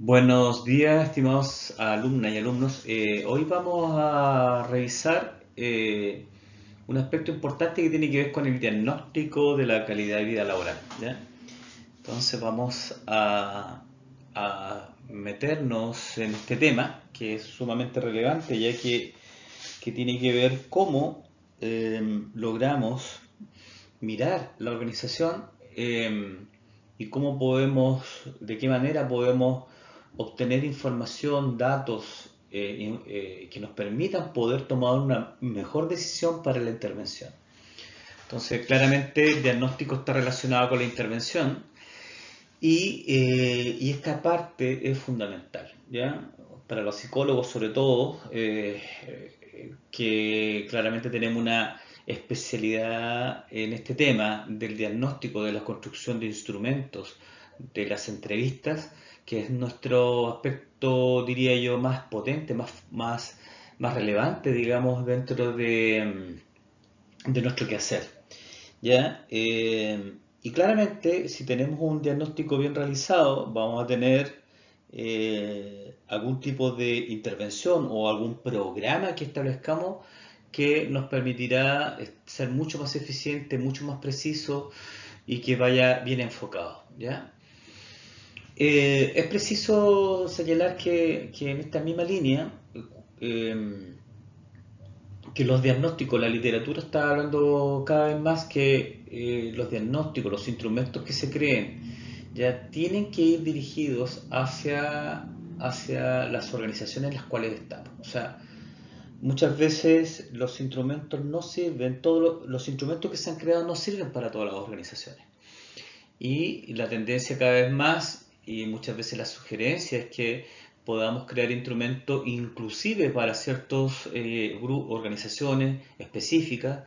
Buenos días, estimados alumnas y alumnos. Hoy vamos a revisar un aspecto importante que tiene que ver con el diagnóstico de la calidad de vida laboral, ¿ya? Entonces vamos a meternos en este tema que es sumamente relevante, ya que tiene que ver cómo logramos mirar la organización y cómo podemos, de qué manera podemos obtener información, datos que nos permitan poder tomar una mejor decisión para la intervención. Entonces, claramente el diagnóstico está relacionado con la intervención y esta parte es fundamental, ¿ya? Para los psicólogos sobre todo, que claramente tenemos una especialidad en este tema del diagnóstico, de la construcción de instrumentos, de las entrevistas, que es nuestro aspecto, diría yo, más potente, más relevante, digamos, dentro de nuestro quehacer. ¿Ya? Y claramente, si tenemos un diagnóstico bien realizado, vamos a tener algún tipo de intervención o algún programa que establezcamos que nos permitirá ser mucho más eficiente, mucho más preciso y que vaya bien enfocado, ¿ya? Es preciso señalar que en esta misma línea, eh, que los diagnósticos, la literatura está hablando cada vez más que los diagnósticos, los instrumentos que se creen, ya tienen que ir dirigidos hacia las organizaciones en las cuales estamos. O sea, muchas veces los instrumentos no sirven, todos los instrumentos que se han creado no sirven para todas las organizaciones. Y la tendencia cada vez más, y muchas veces la sugerencia es que podamos crear instrumentos inclusive para ciertas organizaciones específicas,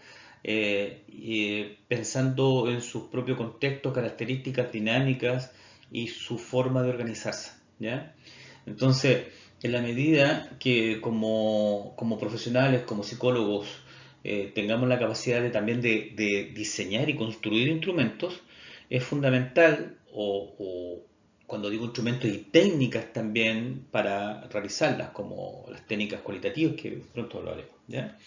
pensando en sus propios contextos, características, dinámicas y su forma de organizarse, ¿ya? Entonces, en la medida que como profesionales, como psicólogos, tengamos la capacidad de diseñar y construir instrumentos, es fundamental, o cuando digo instrumentos y técnicas también para realizarlas, como las técnicas cualitativas que pronto hablaremos, ¿ya?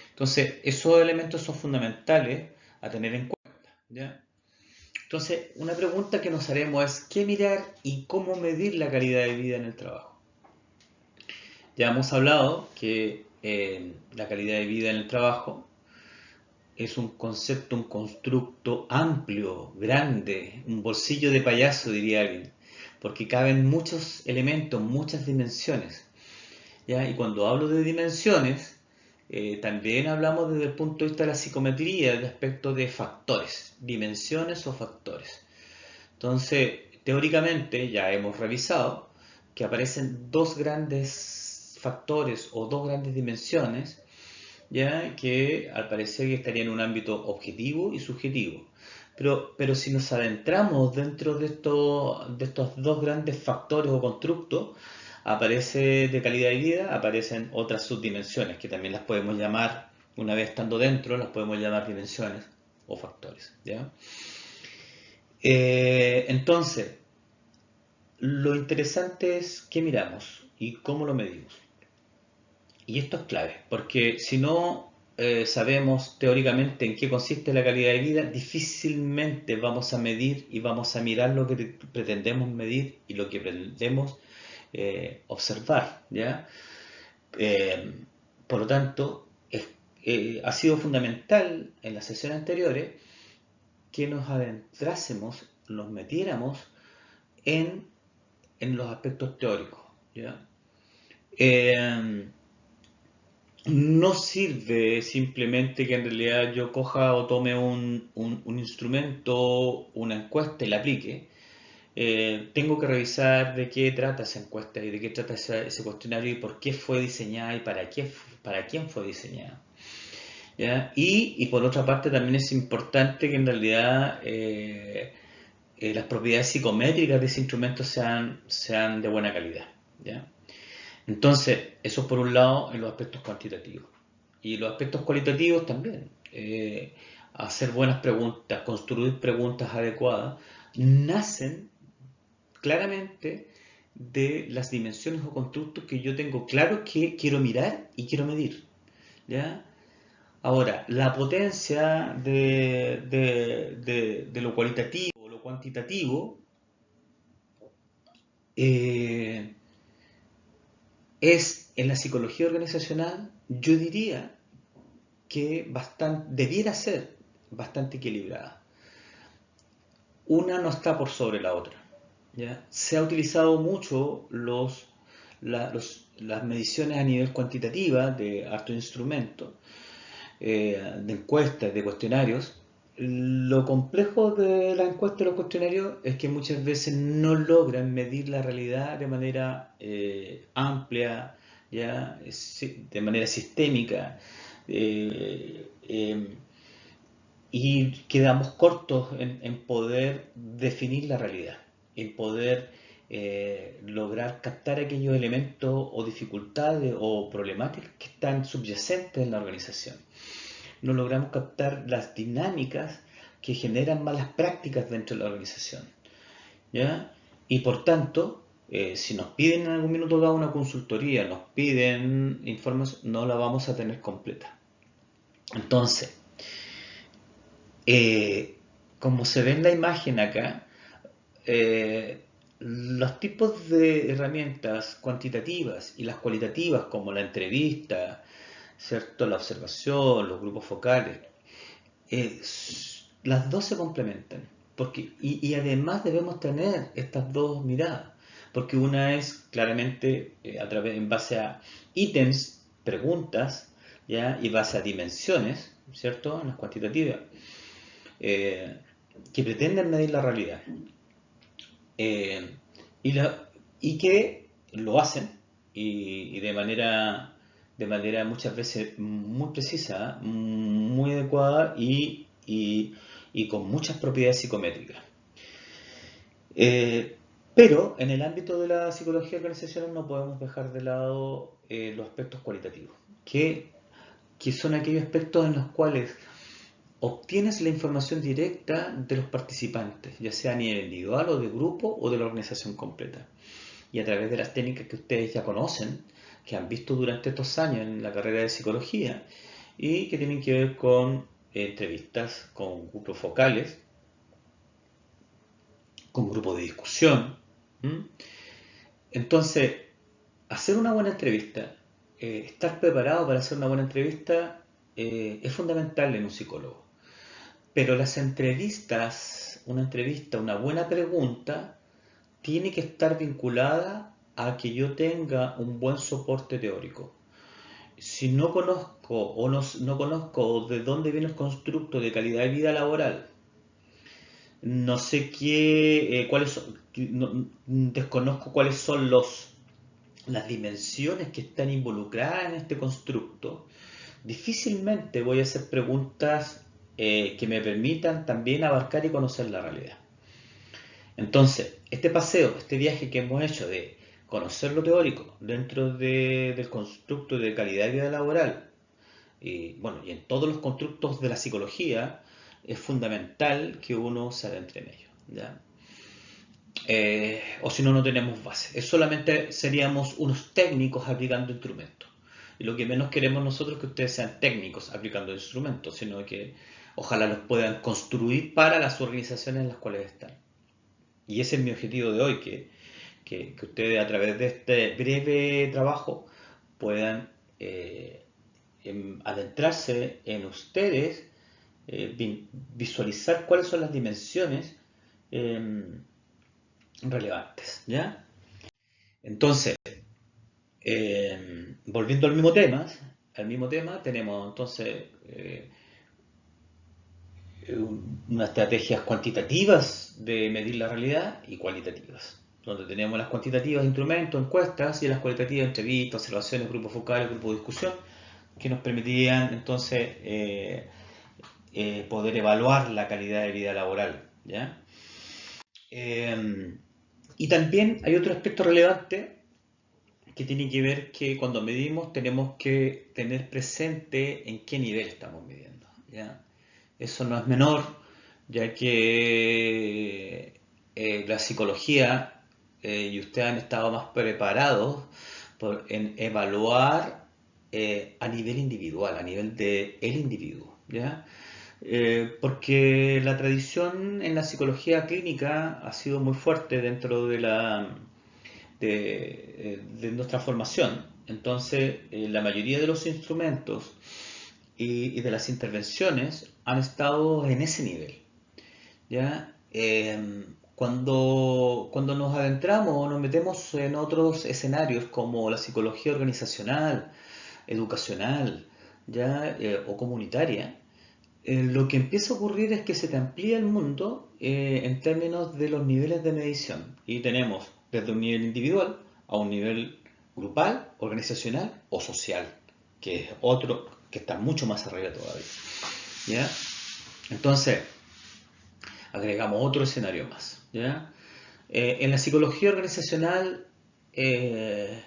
Entonces, esos elementos son fundamentales a tener en cuenta, ¿ya? Entonces, una pregunta que nos haremos es ¿qué mirar y cómo medir la calidad de vida en el trabajo? Ya hemos hablado que la calidad de vida en el trabajo es un concepto, un constructo amplio, grande, un bolsillo de payaso, diría alguien, porque caben muchos elementos, muchas dimensiones. ¿Ya? Y cuando hablo de dimensiones, también hablamos desde el punto de vista de la psicometría, del aspecto de factores, dimensiones o factores. Entonces, teóricamente, ya hemos revisado que aparecen dos grandes factores o dos grandes dimensiones, ya que al parecer estaría en un ámbito objetivo y subjetivo. Pero si nos adentramos dentro de estos dos grandes factores o constructos, aparece de calidad de vida, aparecen otras subdimensiones que también las podemos llamar, una vez estando dentro, las podemos llamar dimensiones o factores. ¿Ya? Entonces, lo interesante es qué miramos y cómo lo medimos. Y esto es clave, porque si no sabemos teóricamente en qué consiste la calidad de vida, difícilmente vamos a medir y vamos a mirar lo que pretendemos medir y lo que pretendemos observar, ¿ya? Eh, por lo tanto, ha sido fundamental en las sesiones anteriores que nos adentrásemos, nos metiéramos en, en los aspectos teóricos, ¿ya? Eh, No sirve simplemente que en realidad yo coja o tome un instrumento, una encuesta y la aplique. Tengo que revisar de qué trata esa encuesta y de qué trata ese cuestionario y por qué fue diseñada y para quién fue diseñada. ¿Ya? Y por otra parte también es importante que en realidad las propiedades psicométricas de ese instrumento sean de buena calidad. ¿Ya? Entonces, eso por un lado en los aspectos cuantitativos. Y los aspectos cualitativos también. Hacer buenas preguntas, construir preguntas adecuadas, nacen claramente de las dimensiones o constructos que yo tengo claro que quiero mirar y quiero medir, ¿ya? Ahora, la potencia de lo cualitativo o lo cuantitativo eh, es en la psicología organizacional, yo diría que debiera ser bastante equilibrada. Una no está por sobre la otra. ¿Ya? Se ha utilizado mucho las mediciones a nivel cuantitativa de hartos instrumentos, de encuestas, de cuestionarios. Lo complejo de las encuestas y los cuestionarios es que muchas veces no logran medir la realidad de manera amplia, ¿ya? De manera sistémica, eh, eh, y quedamos cortos en poder definir la realidad, en poder lograr captar aquellos elementos o dificultades o problemáticas que están subyacentes en la organización. No logramos captar las dinámicas que generan malas prácticas dentro de la organización, ¿ya? Y por tanto, si nos piden en algún minuto dado una consultoría, nos piden informes, no la vamos a tener completa. Entonces, eh, como se ve en la imagen acá, los tipos de herramientas cuantitativas y las cualitativas, como la entrevista, ¿cierto? La observación, los grupos focales, las dos se complementan. Y además debemos tener estas dos miradas, porque una es claramente en base a ítems, preguntas, ¿ya? Y base a dimensiones, ¿cierto? En las cuantitativas, eh, que pretenden medir la realidad. eh, y, y que lo hacen y de manera muchas veces muy precisa, muy adecuada y con muchas propiedades psicométricas. Eh, pero en el ámbito de la psicología organizacional no podemos dejar de lado los aspectos cualitativos, que son aquellos aspectos en los cuales obtienes la información directa de los participantes, ya sea a nivel individual o de grupo o de la organización completa. Y a través de las técnicas que ustedes ya conocen, que han visto durante estos años en la carrera de psicología y que tienen que ver con entrevistas con grupos focales, con grupos de discusión. ¿Mm? Entonces, hacer una buena entrevista, estar preparado para hacer una buena entrevista es fundamental en un psicólogo. Pero las entrevistas, una entrevista, una buena pregunta, tiene que estar vinculada a que yo tenga un buen soporte teórico. Si no conozco o no conozco de dónde viene el constructo de calidad de vida laboral, no sé cuáles son, desconozco cuáles son las dimensiones que están involucradas en este constructo, difícilmente voy a hacer preguntas que me permitan también abarcar y conocer la realidad. Entonces, este paseo, este viaje que hemos hecho de conocer lo teórico dentro del constructo de calidad de vida laboral, y bueno, y en todos los constructos de la psicología, es fundamental que uno se adentre en ello, ¿ya? O si no, no tenemos base. Es solamente seríamos unos técnicos aplicando instrumentos. Y lo que menos queremos nosotros es que ustedes sean técnicos aplicando instrumentos, sino que ojalá los puedan construir para las organizaciones en las cuales están. Y ese es mi objetivo de hoy, que ustedes a través de este breve trabajo puedan adentrarse en ustedes, visualizar cuáles son las dimensiones eh, relevantes, ¿ya? Entonces, volviendo al mismo tema tenemos entonces unas estrategias cuantitativas de medir la realidad y cualitativas, donde tenemos las cuantitativas instrumentos, encuestas y las cualitativas entrevistas, observaciones, grupos focales, grupos de discusión, que nos permitirían entonces poder evaluar la calidad de vida laboral, ¿ya? Eh, y también hay otro aspecto relevante que tiene que ver que cuando medimos tenemos que tener presente en qué nivel estamos midiendo, ¿ya? Eso no es menor, ya que la psicología y ustedes han estado más preparados en evaluar a nivel individual, a nivel de el individuo, ¿ya? Porque la tradición en la psicología clínica ha sido muy fuerte dentro de nuestra formación. Entonces, la mayoría de los instrumentos y de las intervenciones han estado en ese nivel, ¿ya? Cuando nos adentramos o nos metemos en otros escenarios como la psicología organizacional, educacional, ¿ya? O comunitaria, lo que empieza a ocurrir es que se te amplía el mundo en términos de los niveles de medición. Y tenemos desde un nivel individual a un nivel grupal, organizacional o social, que es otro que está mucho más arriba todavía, ¿ya? Entonces, agregamos otro escenario más, ¿ya? En la psicología organizacional, eh,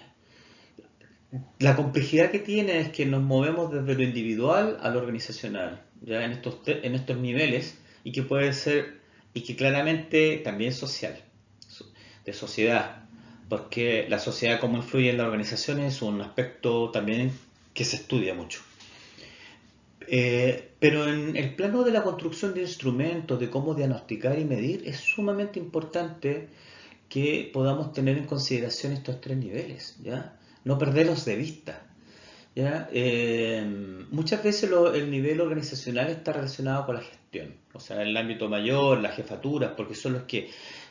la complejidad que tiene es que nos movemos desde lo individual a lo organizacional, ya en estos niveles, y que puede ser, y que claramente también es social, de sociedad, porque la sociedad cómo influye en la organización es un aspecto también que se estudia mucho. Pero en el plano de la construcción de instrumentos, de cómo diagnosticar y medir, es sumamente importante que podamos tener en consideración estos tres niveles, ¿ya? No perderlos de vista, ¿ya? Muchas veces el nivel organizacional está relacionado con la gestión, o sea, el ámbito mayor, las jefaturas, porque son los que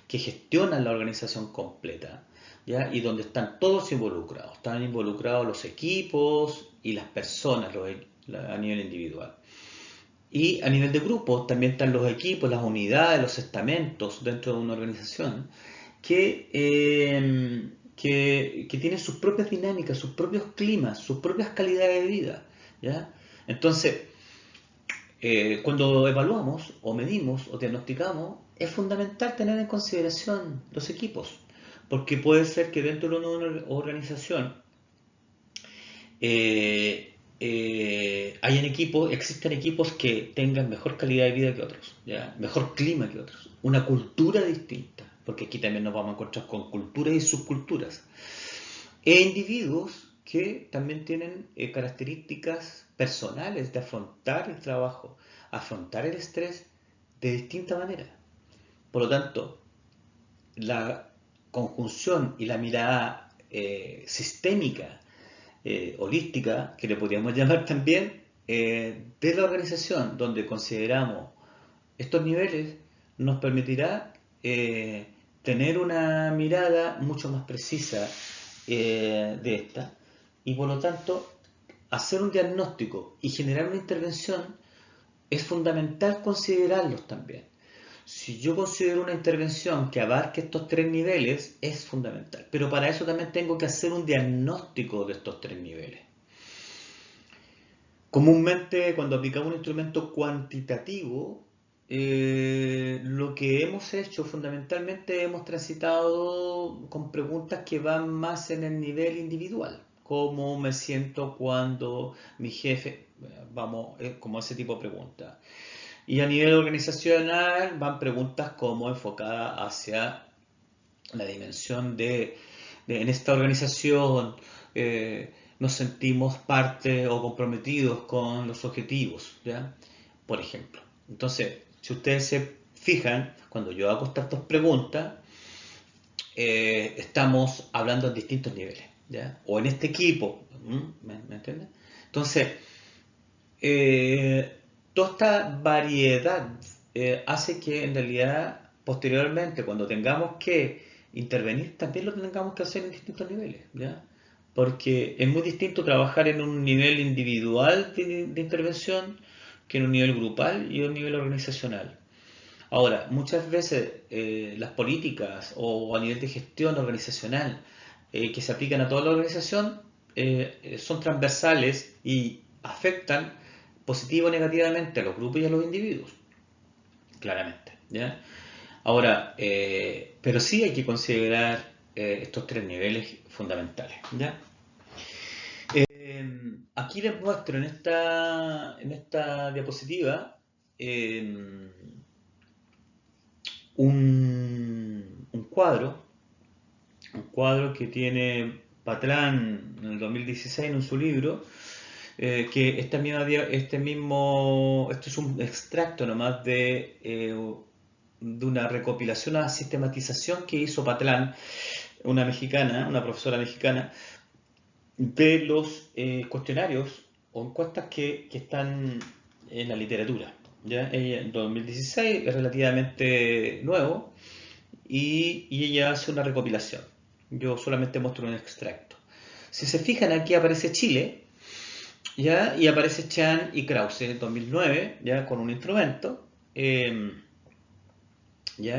gestionan la organización completa, ¿ya? Y donde están todos involucrados, están involucrados los equipos y las personas a nivel individual. Y a nivel de grupo también están los equipos, las unidades, los estamentos dentro de una organización que tienen sus propias dinámicas, sus propios climas, sus propias calidades de vida, ¿ya? Entonces, cuando evaluamos o medimos o diagnosticamos, es fundamental tener en consideración los equipos, porque puede ser que dentro de una organización existen equipos que tengan mejor calidad de vida que otros, ¿ya? Mejor clima que otros, una cultura distinta, porque aquí también nos vamos a encontrar con culturas y subculturas, e individuos que también tienen características personales de afrontar el trabajo, afrontar el estrés de distinta manera. Por lo tanto, la conjunción y la mirada sistémica holística, que le podríamos llamar también, de la organización, donde consideramos estos niveles, nos permitirá tener una mirada mucho más precisa de esta y por lo tanto hacer un diagnóstico y generar una intervención es fundamental considerarlos también. Si yo considero una intervención que abarque estos tres niveles, es fundamental. Pero para eso también tengo que hacer un diagnóstico de estos tres niveles. Comúnmente, cuando aplicamos un instrumento cuantitativo, lo que hemos hecho fundamentalmente hemos transitado con preguntas que van más en el nivel individual. ¿Cómo me siento cuando mi jefe, vamos, como ese tipo de preguntas? Y a nivel organizacional van preguntas como enfocadas hacia la dimensión en esta organización nos sentimos parte o comprometidos con los objetivos, ¿ya? Por ejemplo. Entonces, si ustedes se fijan, cuando yo hago estas dos preguntas, estamos hablando en distintos niveles, ¿ya? O en este equipo, ¿me entiendes? Entonces, eh, toda esta variedad hace que en realidad posteriormente cuando tengamos que intervenir también lo tengamos que hacer en distintos niveles, ¿ya? Porque es muy distinto trabajar en un nivel individual de intervención que en un nivel grupal y un nivel organizacional. Ahora, muchas veces las políticas o a nivel de gestión organizacional que se aplican a toda la organización son transversales y afectan positivo o negativamente a los grupos y a los individuos, claramente, ¿ya? Ahora, pero sí hay que considerar estos tres niveles fundamentales, ¿ya? Aquí les muestro en esta diapositiva un cuadro un cuadro que tiene Patlán en el 2016 en su libro, que esto es un extracto nomás de una recopilación, una sistematización que hizo Patlán, una mexicana, una profesora mexicana, de los cuestionarios o encuestas que están en la literatura. ¿Ya? Ella en 2016 es relativamente nuevo y ella hace una recopilación. Yo solamente muestro un extracto. Si se fijan, aquí aparece Chile, ¿ya? Y aparece Chan y Krause en 2009, ¿ya? Con un instrumento, ¿ya?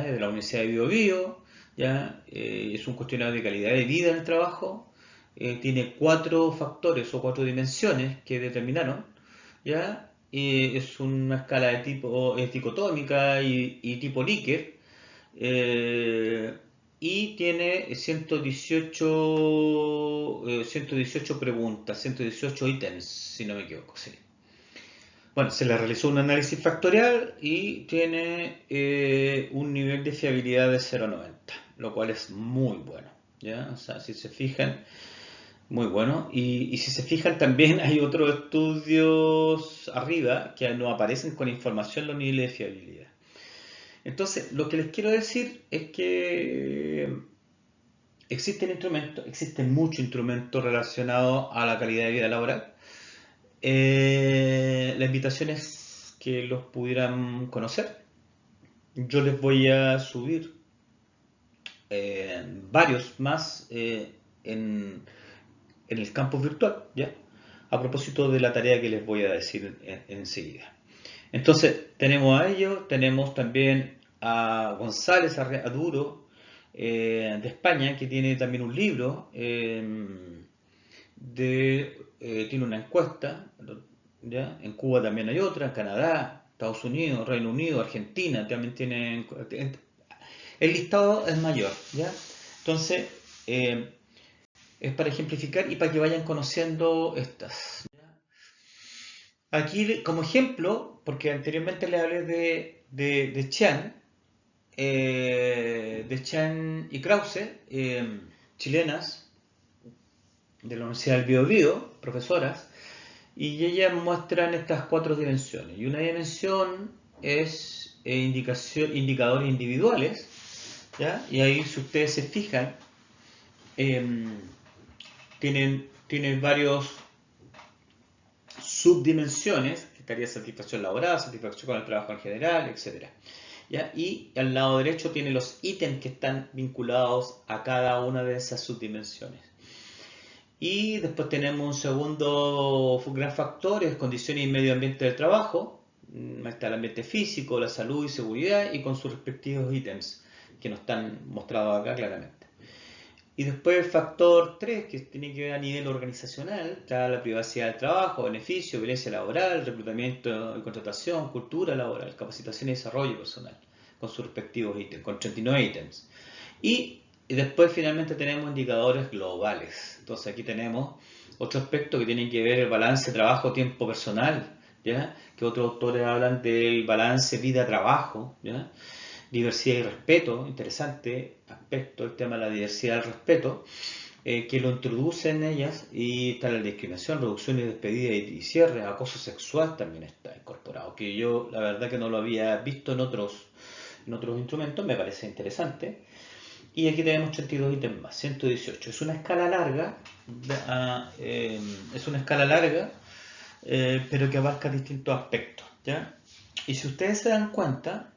De la Universidad de Bio Bio, ¿ya? Es un cuestionario de calidad de vida en el trabajo, tiene cuatro factores o cuatro dimensiones que determinaron, ¿ya? Es una escala de tipo es dicotómica y tipo Likert, eh, y tiene 118 preguntas, 118 ítems, si no me equivoco, sí. Bueno, se le realizó un análisis factorial y tiene un nivel de fiabilidad de 0,90, lo cual es muy bueno, ¿ya? O sea, si se fijan, muy bueno. Y si se fijan, también hay otros estudios arriba que no aparecen con información los niveles de fiabilidad. Entonces, lo que les quiero decir es que existen muchos instrumentos relacionados a la calidad de vida laboral. La invitación es que los pudieran conocer. Yo les voy a subir varios más en el campus virtual, ¿ya? A propósito de la tarea que les voy a decir enseguida. Entonces, tenemos a ellos, tenemos también a González Aduro, de España, que tiene también un libro, tiene una encuesta, ¿ya? En Cuba también hay otra, en Canadá, Estados Unidos, Reino Unido, Argentina, también tienen. El listado es mayor, ¿ya? Entonces, es para ejemplificar y para que vayan conociendo estas. Aquí, como ejemplo, porque anteriormente les hablé de Chan y Krause, chilenas de la Universidad del Biobío, profesoras, y ellas muestran estas cuatro dimensiones. Y una dimensión es indicadores individuales, ¿ya? Y ahí, si ustedes se fijan, eh, tienen varios subdimensiones, que estaría satisfacción laboral, satisfacción con el trabajo en general, etcétera. ¿Ya? Y al lado derecho tiene los ítems que están vinculados a cada una de esas subdimensiones. Y después tenemos un segundo gran factor, es condiciones y medio ambiente del trabajo. Está el ambiente físico, la salud y seguridad, y con sus respectivos ítems, que nos están mostrados acá claramente. Y después el factor 3, que tiene que ver a nivel organizacional, está la privacidad del trabajo, beneficio, violencia laboral, reclutamiento y contratación, cultura laboral, capacitación y desarrollo personal, con sus respectivos ítems, con 39 ítems. Y después finalmente tenemos indicadores globales. Entonces aquí tenemos otro aspecto que tiene que ver el balance trabajo-tiempo personal, ¿ya? Que otros autores hablan del balance vida-trabajo, ¿ya? Diversidad y respeto, interesante aspecto, el tema de la diversidad y el respeto, que lo introducen ellas, y está la discriminación, reducción y despedida y cierre, acoso sexual también está incorporado, que yo la verdad que no lo había visto en otros instrumentos, me parece interesante. Y aquí tenemos 82 ítems más, 118. Es una escala larga, pero que abarca distintos aspectos, ¿ya? Y si ustedes se dan cuenta,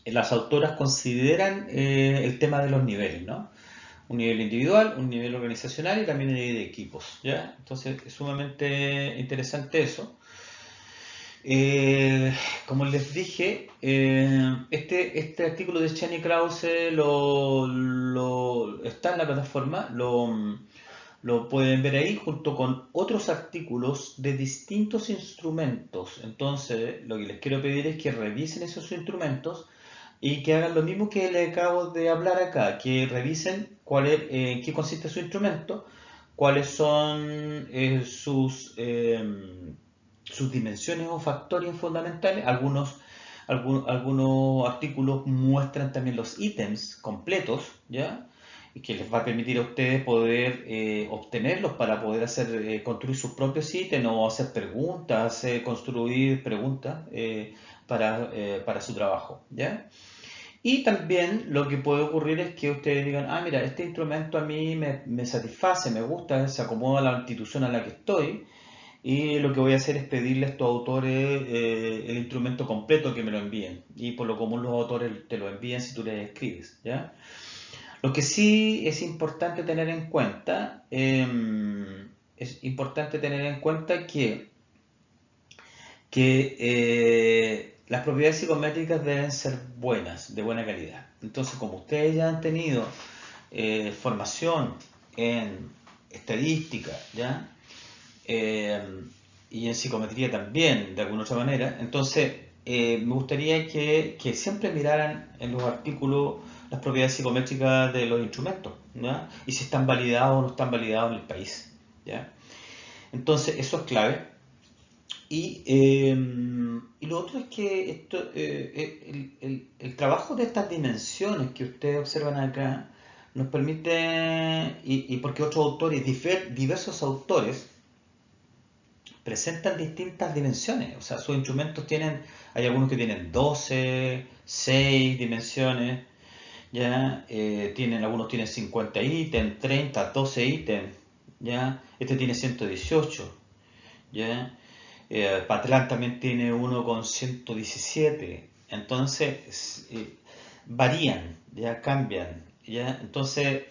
las autoras consideran el tema de los niveles, ¿no? Un nivel individual, un nivel organizacional y también un nivel de equipos, ¿ya? Entonces es sumamente interesante eso. Como les dije, este artículo de Chani Krause está en la plataforma, lo pueden ver ahí junto con otros artículos de distintos instrumentos. Entonces, lo que les quiero pedir es que revisen esos instrumentos y que hagan lo mismo que les acabo de hablar acá, que revisen qué consiste su instrumento, cuáles son sus dimensiones o factores fundamentales. Algunos artículos muestran también los ítems completos, ¿ya? y que les va a permitir a ustedes poder obtenerlos para poder hacer, construir sus propios ítems o hacer preguntas, construir preguntas para su trabajo, ¿ya? Y también lo que puede ocurrir es que ustedes digan, ah, mira, este instrumento a mí me satisface, me gusta, se acomoda a la institución a la que estoy, y lo que voy a hacer es pedirle a estos autores el instrumento completo que me lo envíen. Y por lo común los autores te lo envían si tú les escribes, ¿ya? Lo que sí es importante tener en cuenta que las propiedades psicométricas deben ser buenas, de buena calidad. Entonces, como ustedes ya han tenido formación en estadística, ¿ya? Eh, y en psicometría también, de alguna otra manera, entonces me gustaría que siempre miraran en los artículos las propiedades psicométricas de los instrumentos, ¿ya? Y si están validados o no están validados en el país, ¿ya? Entonces, eso es clave. Y lo otro es que el trabajo de estas dimensiones que ustedes observan acá nos permite, y porque otros autores, diversos autores, presentan distintas dimensiones. O sea, sus instrumentos tienen, hay algunos que tienen 12 6 dimensiones, ¿ya? Algunos tienen 50 ítems, 30 12 ítems, ¿ya? Este tiene 118, ¿ya? Patlán también tiene uno con 117. Entonces, varían, ya cambian, ya. Entonces,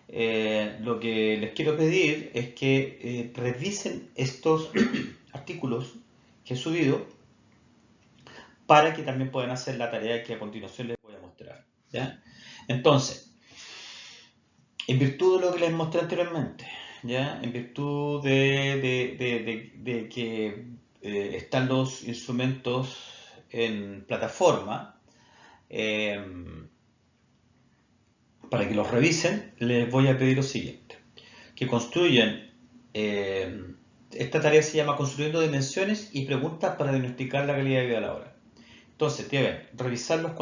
lo que les quiero pedir es que revisen estos artículos que he subido para que también puedan hacer la tarea que a continuación les voy a mostrar, ¿ya? Entonces, en virtud de lo que les mostré anteriormente, ¿ya? En virtud de que están los instrumentos en plataforma, eh, para que los revisen, les voy a pedir lo siguiente: que construyan, esta tarea se llama Construyendo Dimensiones y Preguntas para Diagnosticar la Calidad de Vida Laboral. Entonces deben revisar los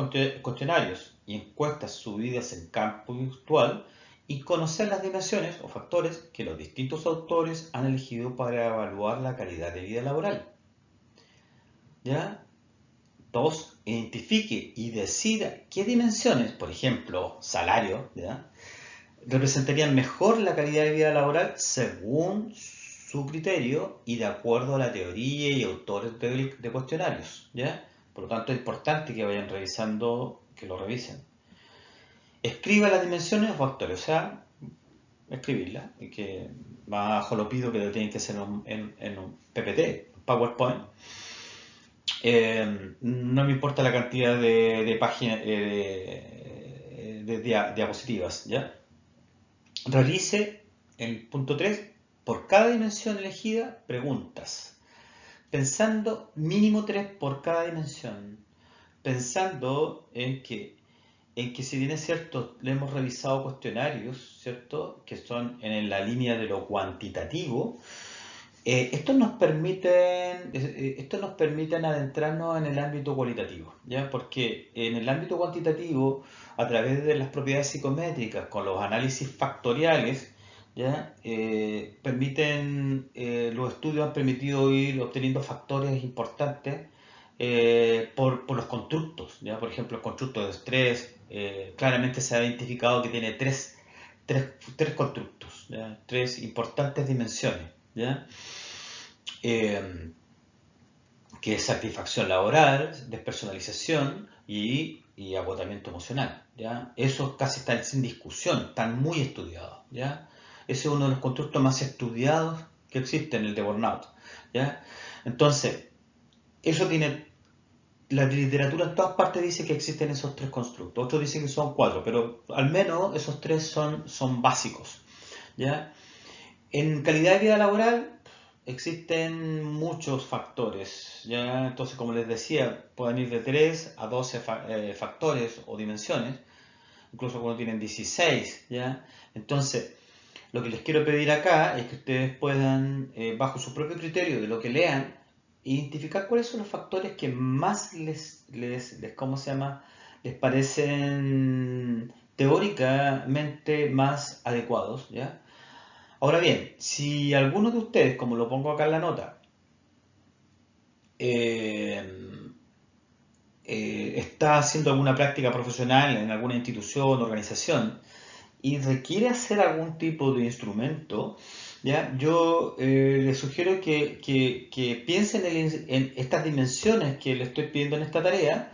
cuestionarios y encuestas subidas en campo virtual y conocer las dimensiones o factores que los distintos autores han elegido para evaluar la calidad de vida laboral. ¿Ya? 2. Identifique y decida qué dimensiones, por ejemplo, salario, ¿ya?, representarían mejor la calidad de vida laboral según su criterio y de acuerdo a la teoría y autores de cuestionarios, ¿ya? Por lo tanto, es importante que vayan revisando, que lo revisen. Escriba las dimensiones o factores, o sea, escribirlas, y que más abajo lo pido que lo tienen que hacer en un PPT, PowerPoint. No me importa la cantidad de páginas, de diapositivas, ¿ya? Realice el punto 3, por cada dimensión elegida, preguntas, pensando mínimo 3 por cada dimensión, pensando en que si bien es cierto, le hemos revisado cuestionarios, ¿cierto?, que son en la línea de lo cuantitativo, estos nos permiten adentrarnos en el ámbito cualitativo, ¿ya? Porque en el ámbito cuantitativo, a través de las propiedades psicométricas, con los análisis factoriales, ¿ya? Los estudios han permitido ir obteniendo factores importantes por los constructos, ¿ya? Por ejemplo, el constructo de estrés, claramente se ha identificado que tiene tres constructos, ¿ya? Tres importantes dimensiones, ¿ya? Eh, que es satisfacción laboral, despersonalización y agotamiento emocional, ¿ya? Eso casi está sin discusión, están muy estudiados, ¿ya? Ese es uno de los constructos más estudiados que existen, el de burnout, ¿ya? Entonces, eso tiene, la literatura en todas partes dice que existen esos tres constructos, otros dicen que son cuatro, pero al menos esos tres son básicos, ¿ya? En calidad de vida laboral existen muchos factores, ¿ya? Entonces, como les decía, pueden ir de 3 a 12 factores o dimensiones, incluso cuando tienen 16, ¿ya? Entonces, lo que les quiero pedir acá es que ustedes puedan, bajo su propio criterio de lo que lean, identificar cuáles son los factores que más ¿cómo se llama?, les parecen teóricamente más adecuados, ¿ya? Ahora bien, si alguno de ustedes, como lo pongo acá en la nota, eh, está haciendo alguna práctica profesional en alguna institución, organización, y requiere hacer algún tipo de instrumento, ¿ya? Yo les sugiero que piensen en estas dimensiones que le estoy pidiendo en esta tarea,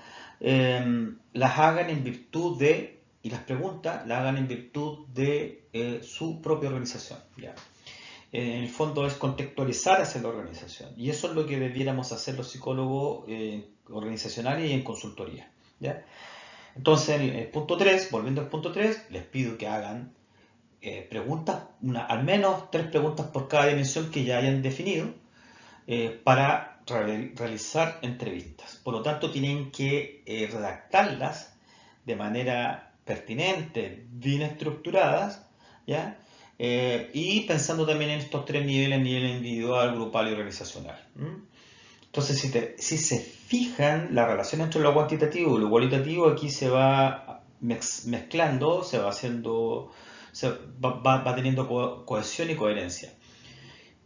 las hagan en virtud de, y las preguntas las hagan en virtud de su propia organización, ¿ya? En el fondo es contextualizar hacia la organización. Y eso es lo que debiéramos hacer los psicólogos organizacionales y en consultoría, ¿ya? Entonces, el punto 3, volviendo al punto 3, les pido que hagan preguntas, al menos 3 preguntas por cada dimensión que ya hayan definido para realizar entrevistas. Por lo tanto, tienen que redactarlas de manera pertinente, bien estructuradas, ¿ya? Y pensando también en estos 3 niveles, nivel individual, grupal y organizacional. Entonces, si se fijan, la relación entre lo cuantitativo y lo cualitativo aquí se va mezclando, se va haciendo, va teniendo cohesión y coherencia.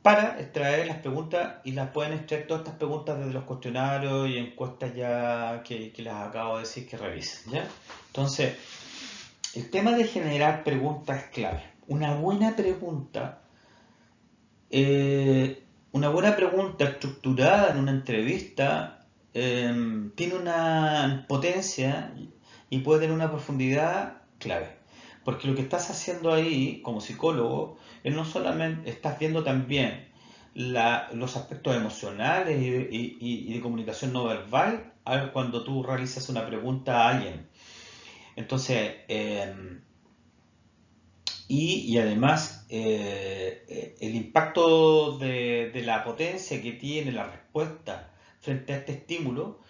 Para extraer las preguntas, y las pueden extraer todas estas preguntas desde los cuestionarios y encuestas ya que les acabo de decir que revisen, ¿ya? Entonces, el tema de generar preguntas es clave. Una buena pregunta estructurada en una entrevista tiene una potencia y puede tener una profundidad clave. Porque lo que estás haciendo ahí como psicólogo es no solamente, estás viendo también los aspectos emocionales y de comunicación no verbal cuando tú realizas una pregunta a alguien. Entonces, y además, el impacto de la potencia que tiene la respuesta frente a este estímulo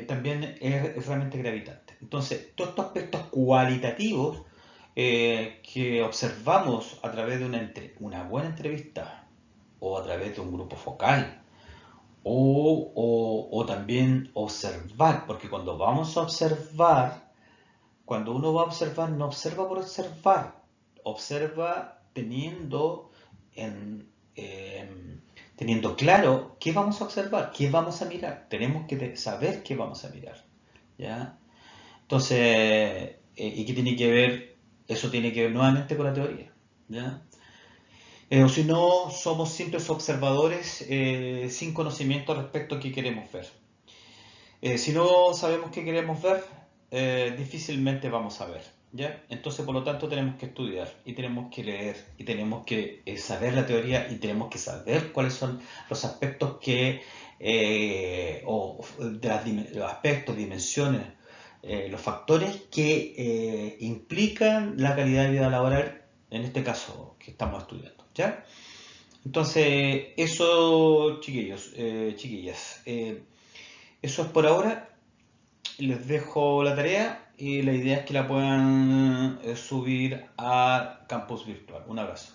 también es realmente gravitante. Entonces, todos estos aspectos cualitativos que observamos a través de una buena entrevista o a través de un grupo focal o también observar, porque cuando uno va a observar, no observa por observar, observa teniendo claro qué vamos a observar, qué vamos a mirar. Tenemos que saber qué vamos a mirar, ¿ya? Entonces, ¿y qué tiene que ver? Eso tiene que ver nuevamente con la teoría, ¿ya? O si no, somos simples observadores sin conocimiento respecto a qué queremos ver. Si no sabemos qué queremos ver, difícilmente vamos a ver, ¿ya? Entonces, por lo tanto, tenemos que estudiar y tenemos que leer y tenemos que saber la teoría y tenemos que saber cuáles son los aspectos los aspectos, dimensiones, los factores que implican la calidad de vida laboral, en este caso que estamos estudiando, ¿ya? Entonces, eso, chiquillos, chiquillas, eso es por ahora. Les dejo la tarea y la idea es que la puedan subir a Campus Virtual. Un abrazo.